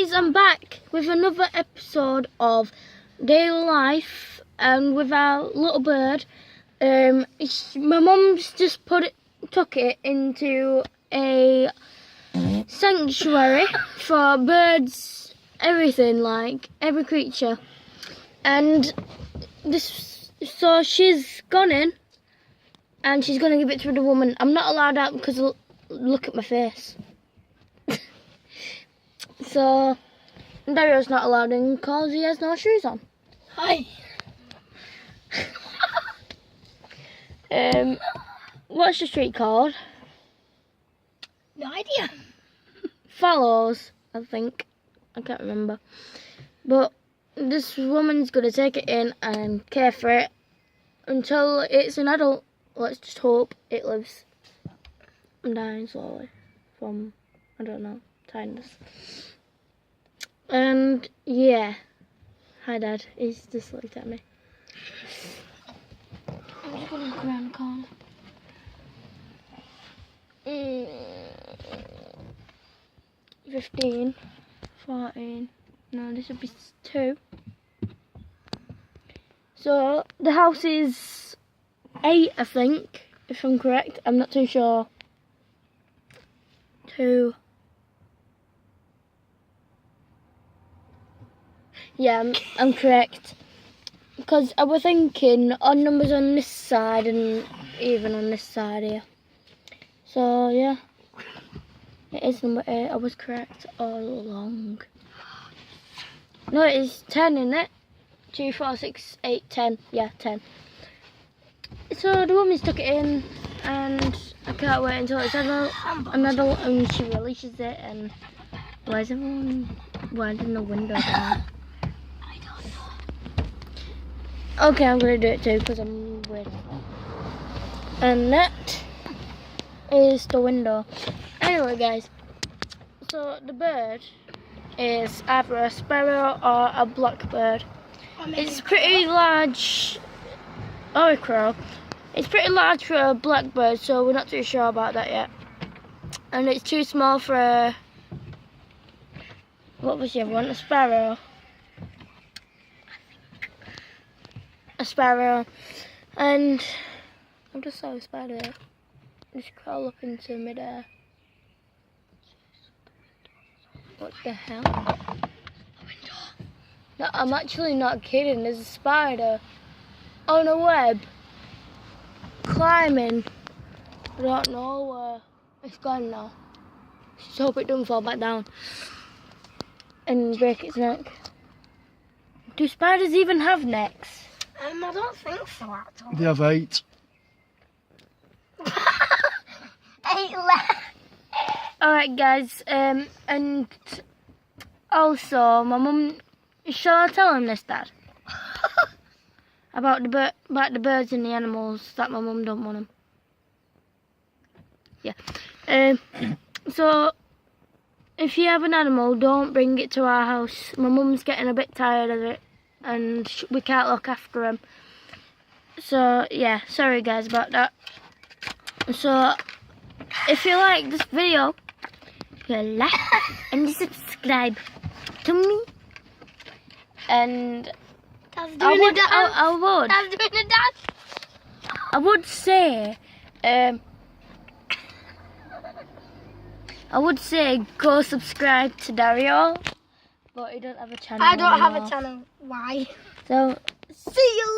guys, I'm back with another episode of Daily Life and with our little bird. My mum's just took it into a sanctuary for birds, everything, like every creature. And so she's gone in and she's gonna give it to the woman. I'm not allowed out because look at my face. So Dario's not allowed in because he has no shoes on. Hi. What's the street called? No idea. Fallows, I think. I can't remember. But this woman's gonna take it in and care for it until it's an adult. Let's just hope it lives. I'm dying slowly from, I don't know, tiredness. And yeah, hi Dad. He's just looked at me. I'm just gonna look around the corner. 15, 14. No, this would be 2. So the house is 8, I think, if I'm correct. I'm not too sure. 2. Yeah, I'm correct. Because I was thinking odd numbers on this side and even on this side here. So yeah, it is number 8. I was correct all along. No, it is 10, isn't it? 2, 4, 6, 8, 10. Yeah, 10. So the woman's took it in, and I can't wait until it's an adult and she releases it. And where's everyone winding the window down? Okay, I'm gonna do it too because I'm weird. And that is the window. Anyway, guys, so the bird is either a sparrow or a blackbird. It's pretty large, or a crow. It's pretty large for a blackbird, so we're not too sure about that yet. And it's too small for a, what was the other one? A sparrow. A sparrow, and I just saw a spider just crawl up into midair. What the hell? No, I'm actually not kidding. There's a spider on a web climbing. I don't know where it's gone now. Just hope it doesn't fall back down and break its neck. Do spiders even have necks? I don't think so at all. They have 8. 8 left. Alright guys, and also my mum, shall I tell him this, Dad? about the birds and the animals that my mum don't want them. Yeah. So if you have an animal, don't bring it to our house. My mum's getting a bit tired of it and we can't look after him. So yeah, sorry guys about that. So if you like this video, you like and subscribe to me. And Dad's doing a dance. I would. Dad's doing a dance. I would say, go subscribe to Dario, but he don't have a channel. I don't have anymore. a channel. Why? So see you